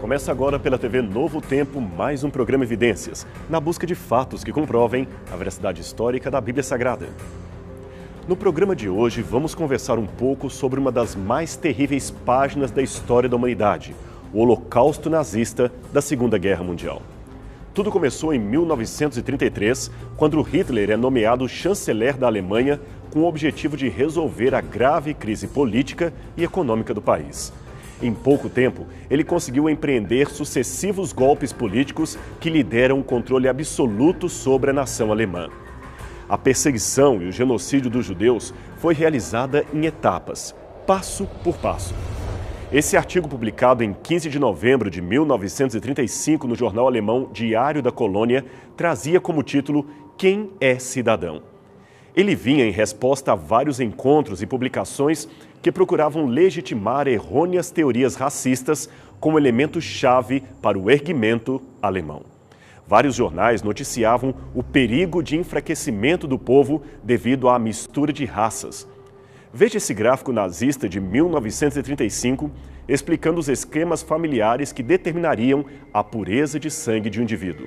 Começa agora pela TV Novo Tempo mais um programa Evidências, na busca de fatos que comprovem a veracidade histórica da Bíblia Sagrada. No programa de hoje, vamos conversar um pouco sobre uma das mais terríveis páginas da história da humanidade, o Holocausto nazista da Segunda Guerra Mundial. Tudo começou em 1933, quando Hitler é nomeado chanceler da Alemanha com o objetivo de resolver a grave crise política e econômica do país. Em pouco tempo, ele conseguiu empreender sucessivos golpes políticos que lhe deram um controle absoluto sobre a nação alemã. A perseguição e o genocídio dos judeus foi realizada em etapas, passo por passo. Esse artigo, publicado em 15 de novembro de 1935 no jornal alemão Diário da Colônia, trazia como título "Quem é cidadão?". Ele vinha em resposta a vários encontros e publicações que procuravam legitimar errôneas teorias racistas como elemento-chave para o erguimento alemão. Vários jornais noticiavam o perigo de enfraquecimento do povo devido à mistura de raças. Veja esse gráfico nazista de 1935, explicando os esquemas familiares que determinariam a pureza de sangue de um indivíduo.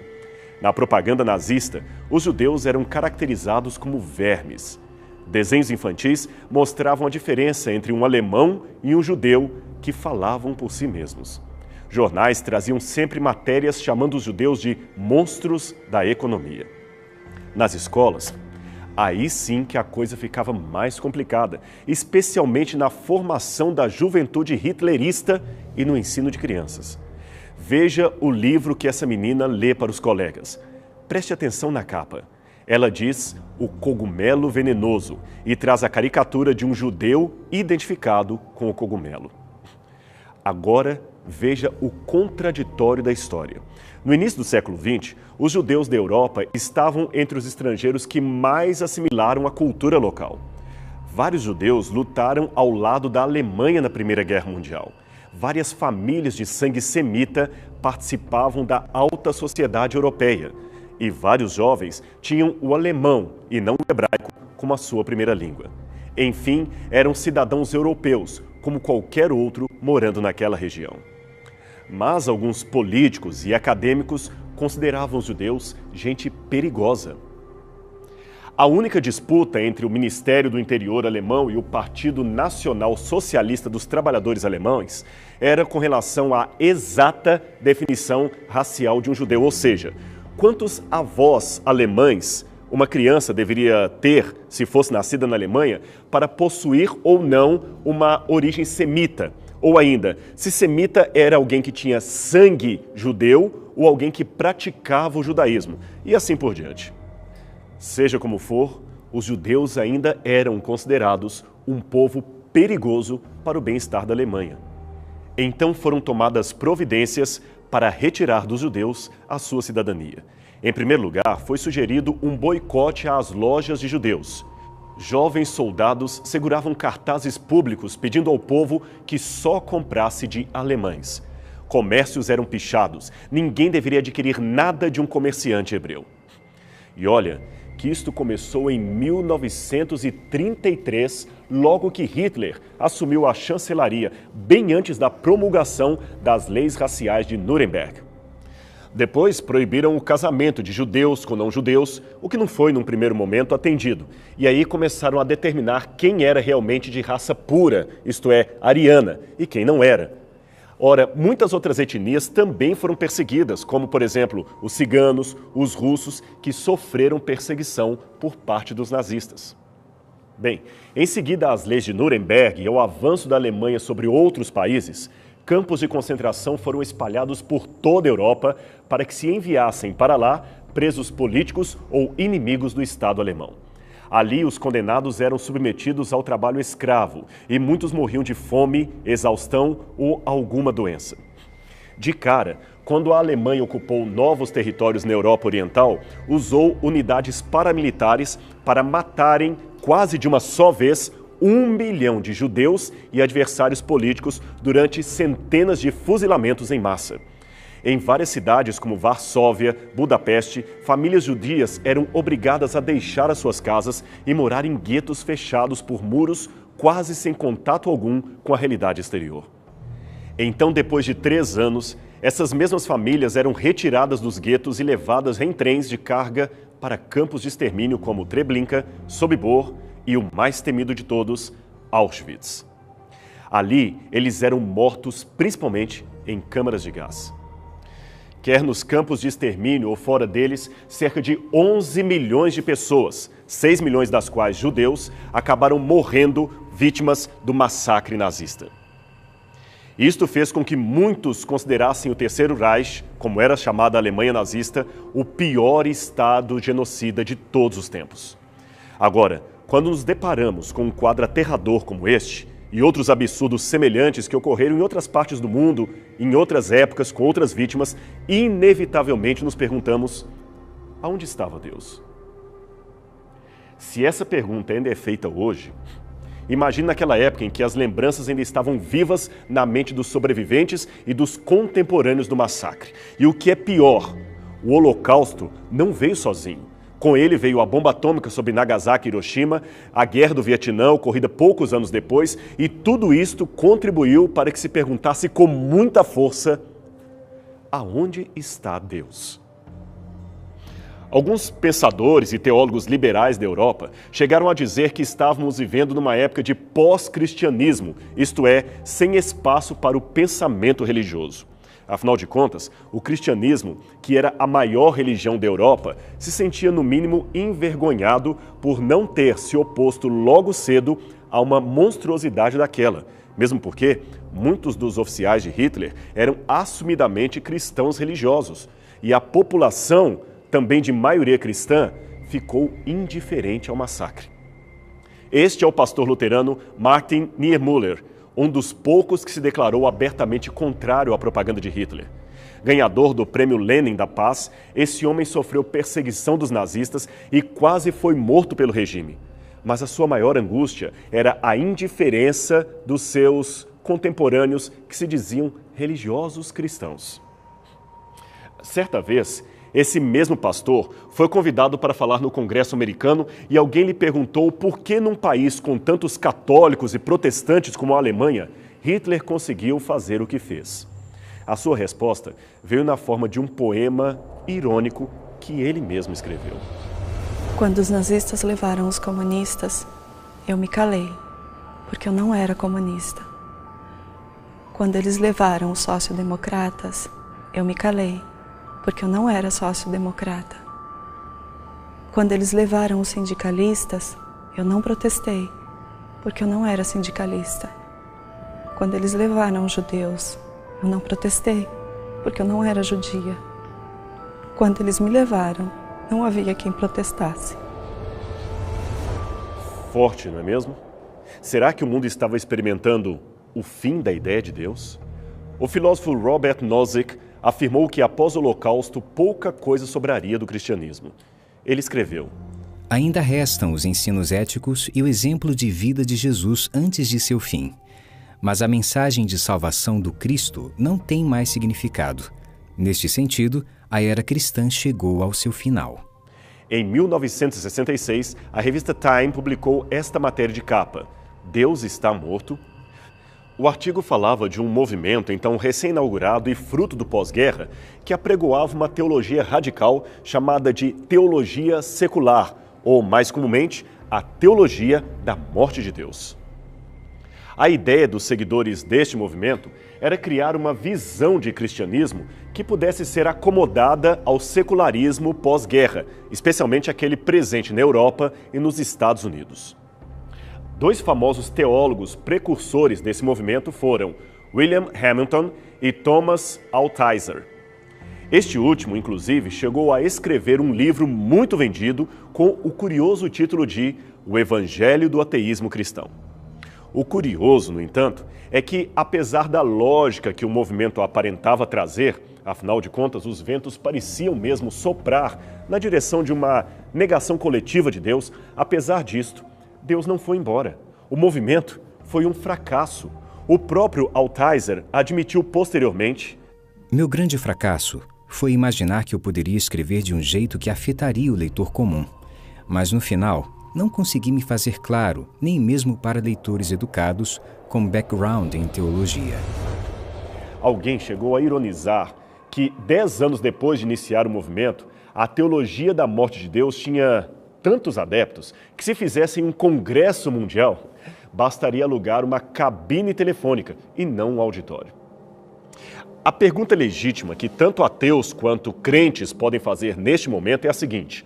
Na propaganda nazista, os judeus eram caracterizados como vermes. Desenhos infantis mostravam a diferença entre um alemão e um judeu que falavam por si mesmos. Jornais traziam sempre matérias chamando os judeus de monstros da economia. Nas escolas, aí sim que a coisa ficava mais complicada, especialmente na formação da juventude hitlerista e no ensino de crianças. Veja o livro que essa menina lê para os colegas. Preste atenção na capa. Ela diz "O cogumelo venenoso" e traz a caricatura de um judeu identificado com o cogumelo. Agora, veja o contraditório da história. No início do século XX, os judeus da Europa estavam entre os estrangeiros que mais assimilaram a cultura local. Vários judeus lutaram ao lado da Alemanha na Primeira Guerra Mundial. Várias famílias de sangue semita participavam da alta sociedade europeia. E vários jovens tinham o alemão e não o hebraico como a sua primeira língua. Enfim, eram cidadãos europeus, como qualquer outro morando naquela região. Mas alguns políticos e acadêmicos consideravam os judeus gente perigosa. A única disputa entre o Ministério do Interior alemão e o Partido Nacional Socialista dos Trabalhadores Alemães era com relação à exata definição racial de um judeu, ou seja, quantos avós alemães uma criança deveria ter, se fosse nascida na Alemanha, para possuir ou não uma origem semita. Ou ainda, se semita era alguém que tinha sangue judeu ou alguém que praticava o judaísmo, e assim por diante. Seja como for, os judeus ainda eram considerados um povo perigoso para o bem-estar da Alemanha. Então foram tomadas providências para retirar dos judeus a sua cidadania. Em primeiro lugar, foi sugerido um boicote às lojas de judeus. Jovens soldados seguravam cartazes públicos pedindo ao povo que só comprasse de alemães. Comércios eram pichados, ninguém deveria adquirir nada de um comerciante hebreu. E olha que isto começou em 1933, logo que Hitler assumiu a chancelaria, bem antes da promulgação das leis raciais de Nuremberg. Depois proibiram o casamento de judeus com não-judeus, o que não foi, num primeiro momento, atendido. E aí começaram a determinar quem era realmente de raça pura, isto é, ariana, e quem não era. Ora, muitas outras etnias também foram perseguidas, como, por exemplo, os ciganos, os russos, que sofreram perseguição por parte dos nazistas. Bem, em seguida às leis de Nuremberg e ao avanço da Alemanha sobre outros países, campos de concentração foram espalhados por toda a Europa para que se enviassem para lá presos políticos ou inimigos do Estado alemão. Ali, os condenados eram submetidos ao trabalho escravo e muitos morriam de fome, exaustão ou alguma doença. De cara, quando a Alemanha ocupou novos territórios na Europa Oriental, usou unidades paramilitares para matarem, quase de uma só vez, 1 milhão de judeus e adversários políticos durante centenas de fuzilamentos em massa. Em várias cidades como Varsóvia, Budapeste, famílias judias eram obrigadas a deixar as suas casas e morar em guetos fechados por muros, quase sem contato algum com a realidade exterior. Então, depois de 3 anos, essas mesmas famílias eram retiradas dos guetos e levadas em trens de carga para campos de extermínio como Treblinka, Sobibor e o mais temido de todos, Auschwitz. Ali, eles eram mortos principalmente em câmaras de gás. Quer nos campos de extermínio ou fora deles, cerca de 11 milhões de pessoas, 6 milhões das quais judeus, acabaram morrendo vítimas do massacre nazista. Isto fez com que muitos considerassem o Terceiro Reich, como era chamada a Alemanha nazista, o pior estado genocida de todos os tempos. Agora, quando nos deparamos com um quadro aterrador como este, e outros absurdos semelhantes que ocorreram em outras partes do mundo, em outras épocas, com outras vítimas, inevitavelmente nos perguntamos: aonde estava Deus? Se essa pergunta ainda é feita hoje, imagine naquela época em que as lembranças ainda estavam vivas na mente dos sobreviventes e dos contemporâneos do massacre. E o que é pior, o Holocausto não veio sozinho. Com ele veio a bomba atômica sobre Nagasaki e Hiroshima, a Guerra do Vietnã, ocorrida poucos anos depois, e tudo isto contribuiu para que se perguntasse com muita força: aonde está Deus? Alguns pensadores e teólogos liberais da Europa chegaram a dizer que estávamos vivendo numa época de pós-cristianismo, isto é, sem espaço para o pensamento religioso. Afinal de contas, o cristianismo, que era a maior religião da Europa, se sentia no mínimo envergonhado por não ter se oposto logo cedo a uma monstruosidade daquela, mesmo porque muitos dos oficiais de Hitler eram assumidamente cristãos religiosos e a população, também de maioria cristã, ficou indiferente ao massacre. Este é o pastor luterano Martin Niemöller, um dos poucos que se declarou abertamente contrário à propaganda de Hitler. Ganhador do Prêmio Lenin da Paz, esse homem sofreu perseguição dos nazistas e quase foi morto pelo regime. Mas a sua maior angústia era a indiferença dos seus contemporâneos que se diziam religiosos cristãos. Certa vez, esse mesmo pastor foi convidado para falar no Congresso americano e alguém lhe perguntou por que num país com tantos católicos e protestantes como a Alemanha, Hitler conseguiu fazer o que fez. A sua resposta veio na forma de um poema irônico que ele mesmo escreveu. Quando os nazistas levaram os comunistas, eu me calei, porque eu não era comunista. Quando eles levaram os social-democratas, eu me calei, porque eu não era sócio-democrata. Quando eles levaram os sindicalistas, eu não protestei, porque eu não era sindicalista. Quando eles levaram os judeus, eu não protestei, porque eu não era judia. Quando eles me levaram, não havia quem protestasse. Forte, não é mesmo? Será que o mundo estava experimentando o fim da ideia de Deus? O filósofo Robert Nozick afirmou que após o Holocausto pouca coisa sobraria do cristianismo. Ele escreveu: ainda restam os ensinos éticos e o exemplo de vida de Jesus antes de seu fim. Mas a mensagem de salvação do Cristo não tem mais significado. Neste sentido, a era cristã chegou ao seu final. Em 1966, a revista Time publicou esta matéria de capa: Deus está morto? O artigo falava de um movimento, então recém-inaugurado e fruto do pós-guerra, que apregoava uma teologia radical chamada de teologia secular, ou, mais comumente, a teologia da morte de Deus. A ideia dos seguidores deste movimento era criar uma visão de cristianismo que pudesse ser acomodada ao secularismo pós-guerra, especialmente aquele presente na Europa e nos Estados Unidos. 2 famosos teólogos precursores desse movimento foram William Hamilton e Thomas Altizer. Este último, inclusive, chegou a escrever um livro muito vendido com o curioso título de O Evangelho do Ateísmo Cristão. O curioso, no entanto, é que, apesar da lógica que o movimento aparentava trazer, afinal de contas, os ventos pareciam mesmo soprar na direção de uma negação coletiva de Deus, apesar disto, Deus não foi embora. O movimento foi um fracasso. O próprio Altizer admitiu posteriormente: meu grande fracasso foi imaginar que eu poderia escrever de um jeito que afetaria o leitor comum. Mas no final, não consegui me fazer claro, nem mesmo para leitores educados com background em teologia. Alguém chegou a ironizar que 10 anos depois de iniciar o movimento, a teologia da morte de Deus tinha tantos adeptos que, se fizessem um congresso mundial, bastaria alugar uma cabine telefônica e não um auditório. A pergunta legítima que tanto ateus quanto crentes podem fazer neste momento é a seguinte: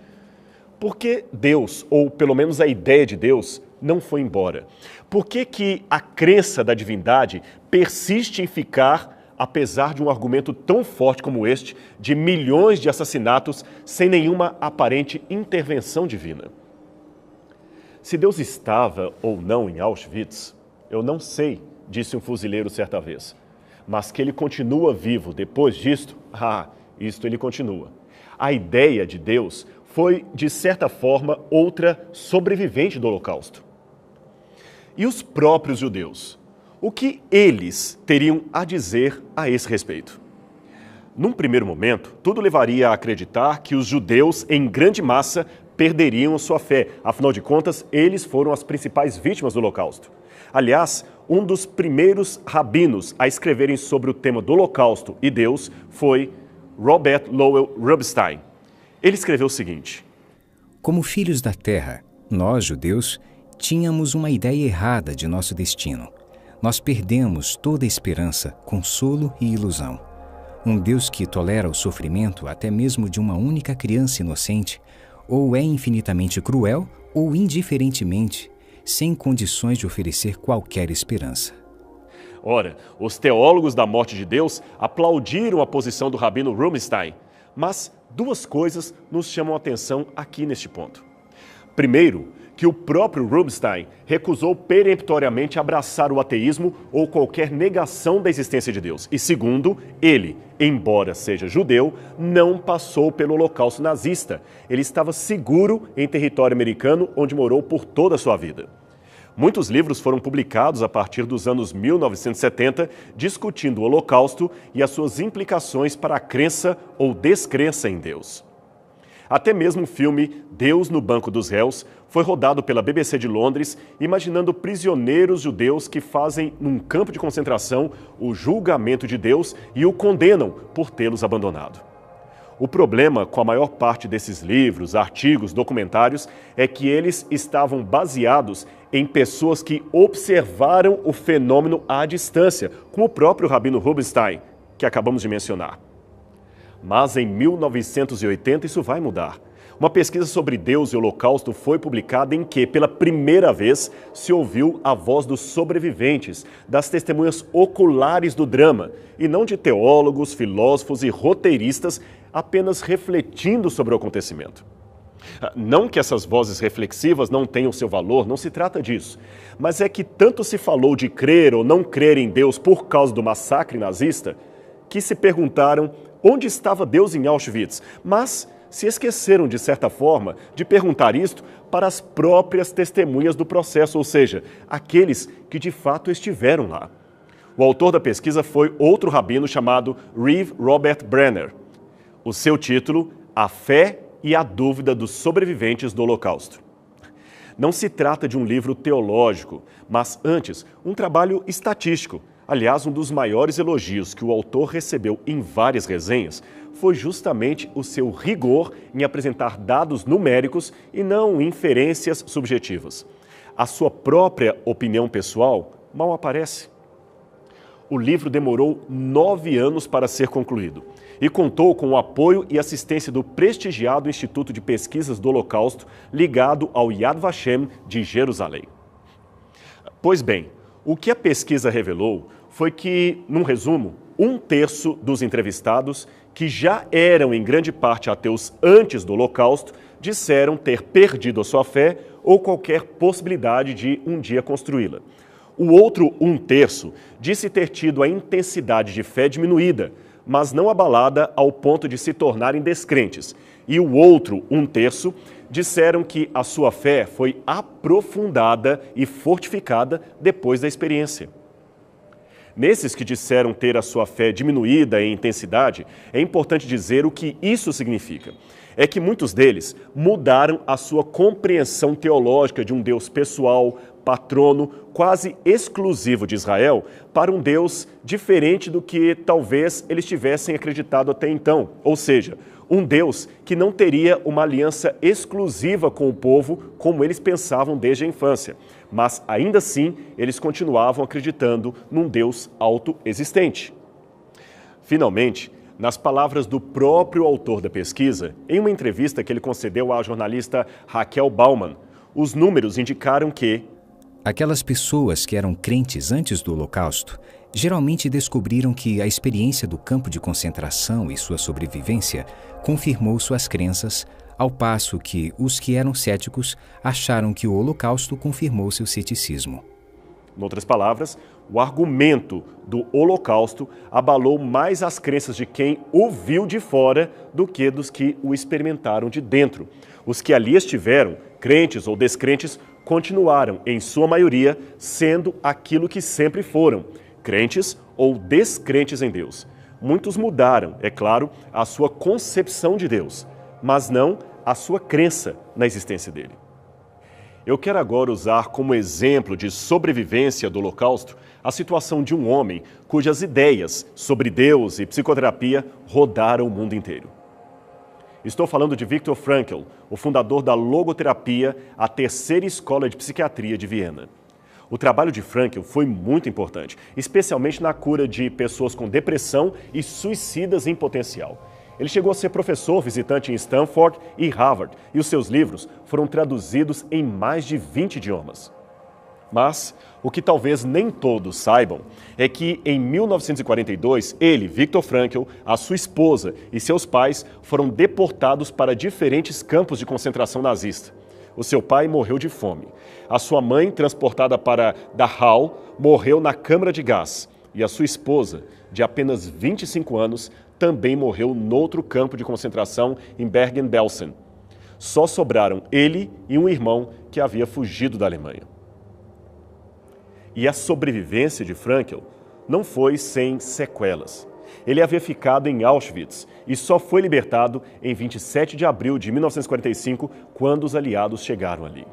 por que Deus, ou pelo menos a ideia de Deus, não foi embora? Por que a crença da divindade persiste em ficar, apesar de um argumento tão forte como este, de milhões de assassinatos sem nenhuma aparente intervenção divina? Se Deus estava ou não em Auschwitz, eu não sei, disse um fuzileiro certa vez. Mas que ele continua vivo depois disto, isto ele continua. A ideia de Deus foi, de certa forma, outra sobrevivente do Holocausto. E os próprios judeus? O que eles teriam a dizer a esse respeito? Num primeiro momento, tudo levaria a acreditar que os judeus, em grande massa, perderiam sua fé. Afinal de contas, eles foram as principais vítimas do Holocausto. Aliás, um dos primeiros rabinos a escreverem sobre o tema do Holocausto e Deus foi Robert Lowell Rubinstein. Ele escreveu o seguinte: como filhos da terra, nós, judeus, tínhamos uma ideia errada de nosso destino. Nós perdemos toda esperança, consolo e ilusão. Um Deus que tolera o sofrimento até mesmo de uma única criança inocente, ou é infinitamente cruel, ou indiferentemente, sem condições de oferecer qualquer esperança. Ora, os teólogos da morte de Deus aplaudiram a posição do rabino Rubinstein, mas duas coisas nos chamam a atenção aqui neste ponto. Primeiro, que o próprio Rubinstein recusou peremptoriamente abraçar o ateísmo ou qualquer negação da existência de Deus. E segundo, ele, embora seja judeu, não passou pelo Holocausto nazista. Ele estava seguro em território americano, onde morou por toda a sua vida. Muitos livros foram publicados a partir dos anos 1970, discutindo o Holocausto e as suas implicações para a crença ou descrença em Deus. Até mesmo o filme Deus no Banco dos Réus foi rodado pela BBC de Londres, imaginando prisioneiros judeus que fazem, num campo de concentração, o julgamento de Deus e o condenam por tê-los abandonado. O problema com a maior parte desses livros, artigos, documentários, é que eles estavam baseados em pessoas que observaram o fenômeno à distância, como o próprio rabino Rubinstein, que acabamos de mencionar. Mas em 1980 isso vai mudar. Uma pesquisa sobre Deus e o Holocausto foi publicada em que, pela primeira vez, se ouviu a voz dos sobreviventes, das testemunhas oculares do drama, e não de teólogos, filósofos e roteiristas apenas refletindo sobre o acontecimento. Não que essas vozes reflexivas não tenham seu valor, não se trata disso. Mas é que tanto se falou de crer ou não crer em Deus por causa do massacre nazista, que se perguntaram onde estava Deus em Auschwitz, mas se esqueceram, de certa forma, de perguntar isto para as próprias testemunhas do processo, ou seja, aqueles que de fato estiveram lá. O autor da pesquisa foi outro rabino chamado Rev. Robert Brenner. O seu título, A Fé e a Dúvida dos Sobreviventes do Holocausto. Não se trata de um livro teológico, mas antes, um trabalho estatístico. Aliás, um dos maiores elogios que o autor recebeu em várias resenhas foi justamente o seu rigor em apresentar dados numéricos e não inferências subjetivas. A sua própria opinião pessoal mal aparece. O livro demorou 9 anos para ser concluído e contou com o apoio e assistência do prestigiado Instituto de Pesquisas do Holocausto ligado ao Yad Vashem de Jerusalém. Pois bem, o que a pesquisa revelou foi que, num resumo, 1/3 dos entrevistados, que já eram em grande parte ateus antes do Holocausto, disseram ter perdido a sua fé ou qualquer possibilidade de um dia construí-la. O outro 1/3 disse ter tido a intensidade de fé diminuída, mas não abalada ao ponto de se tornarem descrentes. E o outro 1/3 disseram que a sua fé foi aprofundada e fortificada depois da experiência. Nesses que disseram ter a sua fé diminuída em intensidade, é importante dizer o que isso significa. É que muitos deles mudaram a sua compreensão teológica de um Deus pessoal, patrono, quase exclusivo de Israel, para um Deus diferente do que talvez eles tivessem acreditado até então. Ou seja, um Deus que não teria uma aliança exclusiva com o povo, como eles pensavam desde a infância. Mas, ainda assim, eles continuavam acreditando num Deus autoexistente. Finalmente, nas palavras do próprio autor da pesquisa, em uma entrevista que ele concedeu à jornalista Raquel Bauman, os números indicaram que aquelas pessoas que eram crentes antes do Holocausto geralmente descobriram que a experiência do campo de concentração e sua sobrevivência confirmou suas crenças, ao passo que os que eram céticos acharam que o Holocausto confirmou seu ceticismo. Em outras palavras, o argumento do Holocausto abalou mais as crenças de quem o viu de fora do que dos que o experimentaram de dentro. Os que ali estiveram, crentes ou descrentes, continuaram, em sua maioria, sendo aquilo que sempre foram, crentes ou descrentes em Deus. Muitos mudaram, é claro, a sua concepção de Deus, mas não a sua crença na existência dele. Eu quero agora usar como exemplo de sobrevivência do Holocausto a situação de um homem cujas ideias sobre Deus e psicoterapia rodaram o mundo inteiro. Estou falando de Viktor Frankl, o fundador da logoterapia, a terceira escola de psiquiatria de Viena. O trabalho de Frankl foi muito importante, especialmente na cura de pessoas com depressão e suicidas em potencial. Ele chegou a ser professor visitante em Stanford e Harvard, e os seus livros foram traduzidos em mais de 20 idiomas. Mas o que talvez nem todos saibam é que em 1942, ele, Viktor Frankl, a sua esposa e seus pais foram deportados para diferentes campos de concentração nazista. O seu pai morreu de fome. A sua mãe, transportada para Dachau, morreu na câmara de gás. E a sua esposa, de apenas 25 anos, também morreu noutro campo de concentração em Bergen-Belsen. Só sobraram ele e um irmão que havia fugido da Alemanha. E a sobrevivência de Frankl não foi sem sequelas. Ele havia ficado em Auschwitz e só foi libertado em 27 de abril de 1945, quando os aliados chegaram ali.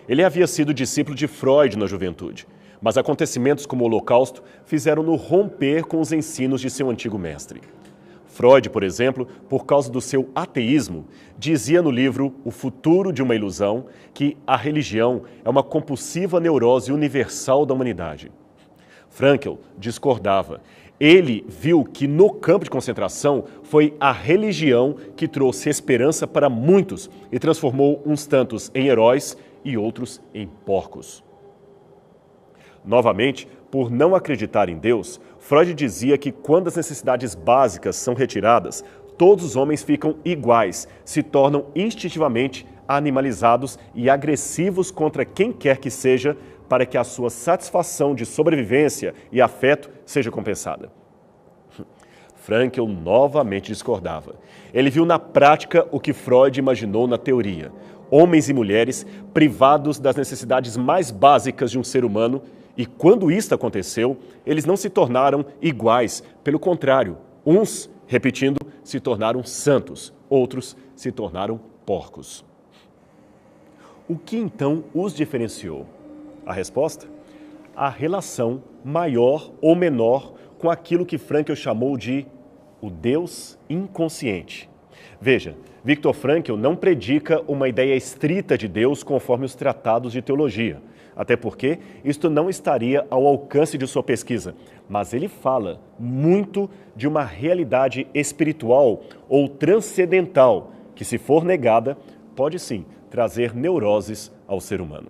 Ele havia sido discípulo de Freud na juventude, mas acontecimentos como o Holocausto fizeram-no romper com os ensinos de seu antigo mestre. Freud, por exemplo, por causa do seu ateísmo, dizia no livro O Futuro de uma Ilusão que a religião é uma compulsiva neurose universal da humanidade. Frankl discordava. Ele viu que no campo de concentração foi a religião que trouxe esperança para muitos e transformou uns tantos em heróis e outros em porcos. Novamente, por não acreditar em Deus, Freud dizia que quando as necessidades básicas são retiradas, todos os homens ficam iguais, se tornam instintivamente animalizados e agressivos contra quem quer que seja, para que a sua satisfação de sobrevivência e afeto seja compensada. Frankl novamente discordava. Ele viu na prática o que Freud imaginou na teoria. Homens e mulheres privados das necessidades mais básicas de um ser humano, e quando isto aconteceu, eles não se tornaram iguais. Pelo contrário, uns, repetindo, se tornaram santos, outros se tornaram porcos. O que então os diferenciou? A resposta? A relação maior ou menor com aquilo que Frankl chamou de o Deus inconsciente. Veja, Viktor Frankl não predica uma ideia estrita de Deus conforme os tratados de teologia, até porque isto não estaria ao alcance de sua pesquisa, mas ele fala muito de uma realidade espiritual ou transcendental que, se for negada, pode sim trazer neuroses ao ser humano.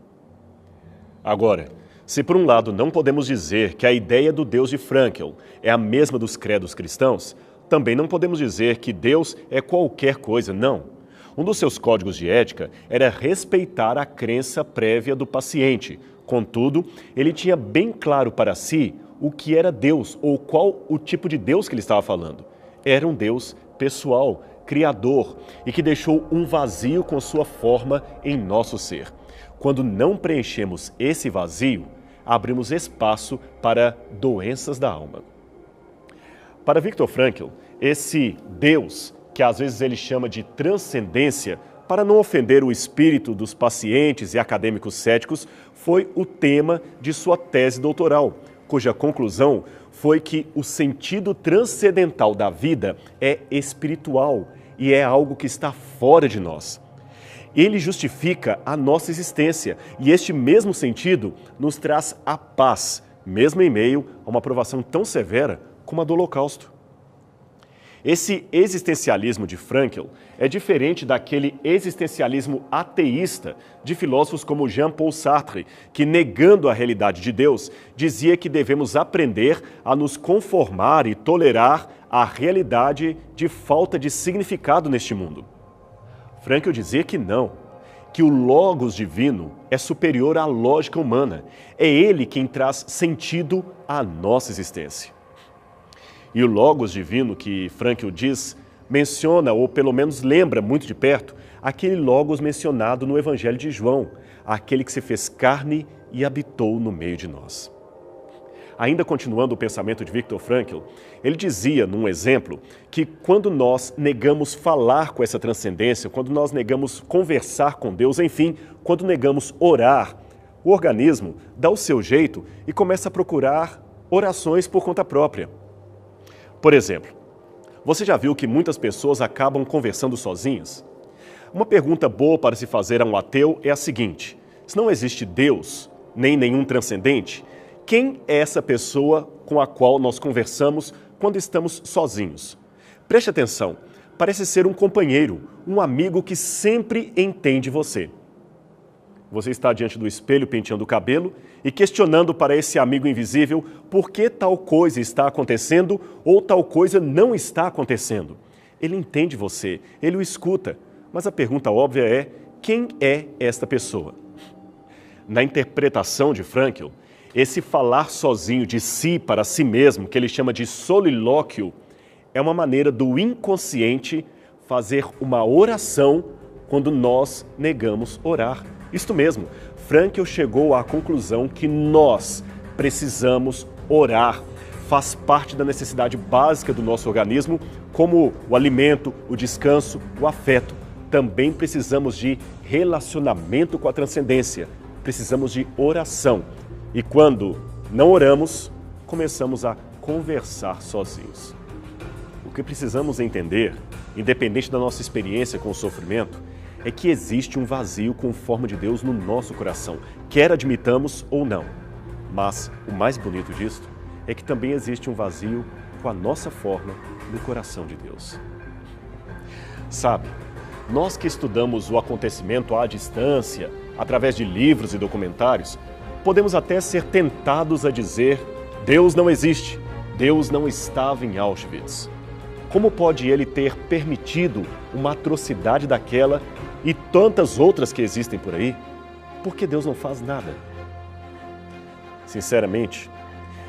Agora, se por um lado não podemos dizer que a ideia do Deus de Frankl é a mesma dos credos cristãos, também não podemos dizer que Deus é qualquer coisa, não. Um dos seus códigos de ética era respeitar a crença prévia do paciente. Contudo, ele tinha bem claro para si o que era Deus ou qual o tipo de Deus que ele estava falando. Era um Deus pessoal, criador e que deixou um vazio com sua forma em nosso ser. Quando não preenchemos esse vazio, abrimos espaço para doenças da alma. Para Viktor Frankl, esse Deus, que às vezes ele chama de transcendência, para não ofender o espírito dos pacientes e acadêmicos céticos, foi o tema de sua tese doutoral, cuja conclusão foi que o sentido transcendental da vida é espiritual e é algo que está fora de nós. Ele justifica a nossa existência e este mesmo sentido nos traz a paz, mesmo em meio a uma provação tão severa como a do Holocausto. Esse existencialismo de Frankl é diferente daquele existencialismo ateísta de filósofos como Jean-Paul Sartre, que, negando a realidade de Deus, dizia que devemos aprender a nos conformar e tolerar a realidade de falta de significado neste mundo. Frankl dizia que não, que o Logos divino é superior à lógica humana. É ele quem traz sentido à nossa existência. E o Logos divino que Frankl diz, menciona, ou pelo menos lembra muito de perto, aquele Logos mencionado no Evangelho de João, aquele que se fez carne e habitou no meio de nós. Ainda continuando o pensamento de Viktor Frankl, ele dizia, num exemplo, que quando nós negamos falar com essa transcendência, quando nós negamos conversar com Deus, enfim, quando negamos orar, o organismo dá o seu jeito e começa a procurar orações por conta própria. Por exemplo, você já viu que muitas pessoas acabam conversando sozinhas? Uma pergunta boa para se fazer a um ateu é a seguinte: se não existe Deus, nem nenhum transcendente, quem é essa pessoa com a qual nós conversamos quando estamos sozinhos? Preste atenção, parece ser um companheiro, um amigo que sempre entende você. Você está diante do espelho penteando o cabelo e questionando para esse amigo invisível por que tal coisa está acontecendo ou tal coisa não está acontecendo. Ele entende você, ele o escuta, mas a pergunta óbvia é: quem é esta pessoa? Na interpretação de Frankl, esse falar sozinho de si para si mesmo, que ele chama de solilóquio, é uma maneira do inconsciente fazer uma oração quando nós negamos orar. Isto mesmo, Frankl chegou à conclusão que nós precisamos orar. Faz parte da necessidade básica do nosso organismo, como o alimento, o descanso, o afeto. Também precisamos de relacionamento com a transcendência. Precisamos de oração. E quando não oramos, começamos a conversar sozinhos. O que precisamos entender, independente da nossa experiência com o sofrimento, é que existe um vazio com forma de Deus no nosso coração, quer admitamos ou não. Mas o mais bonito disto é que também existe um vazio com a nossa forma no coração de Deus. Sabe, nós que estudamos o acontecimento à distância, através de livros e documentários, podemos até ser tentados a dizer: Deus não existe, Deus não estava em Auschwitz. Como pode ele ter permitido uma atrocidade daquela e tantas outras que existem por aí? Por que Deus não faz nada? Sinceramente,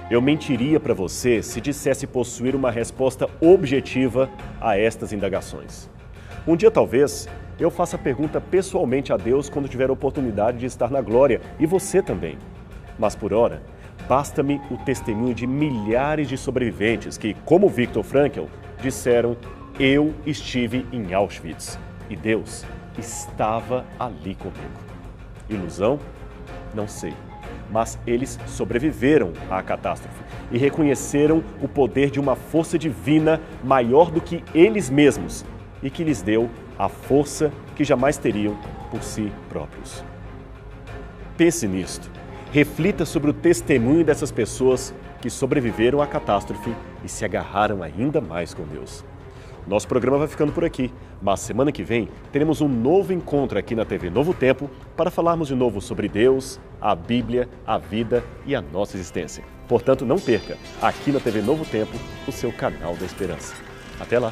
eu mentiria para você se dissesse possuir uma resposta objetiva a estas indagações. Um dia, talvez, eu faça a pergunta pessoalmente a Deus quando tiver a oportunidade de estar na glória, e você também. Mas, por ora, basta-me o testemunho de milhares de sobreviventes que, como Viktor Frankl, disseram: eu estive em Auschwitz e Deus estava ali comigo. Ilusão? Não sei. Mas eles sobreviveram à catástrofe e reconheceram o poder de uma força divina maior do que eles mesmos e que lhes deu a força que jamais teriam por si próprios. Pense nisto. Reflita sobre o testemunho dessas pessoas que sobreviveram à catástrofe e se agarraram ainda mais com Deus. Nosso programa vai ficando por aqui, mas semana que vem teremos um novo encontro aqui na TV Novo Tempo para falarmos de novo sobre Deus, a Bíblia, a vida e a nossa existência. Portanto, não perca, aqui na TV Novo Tempo, o seu canal da esperança. Até lá!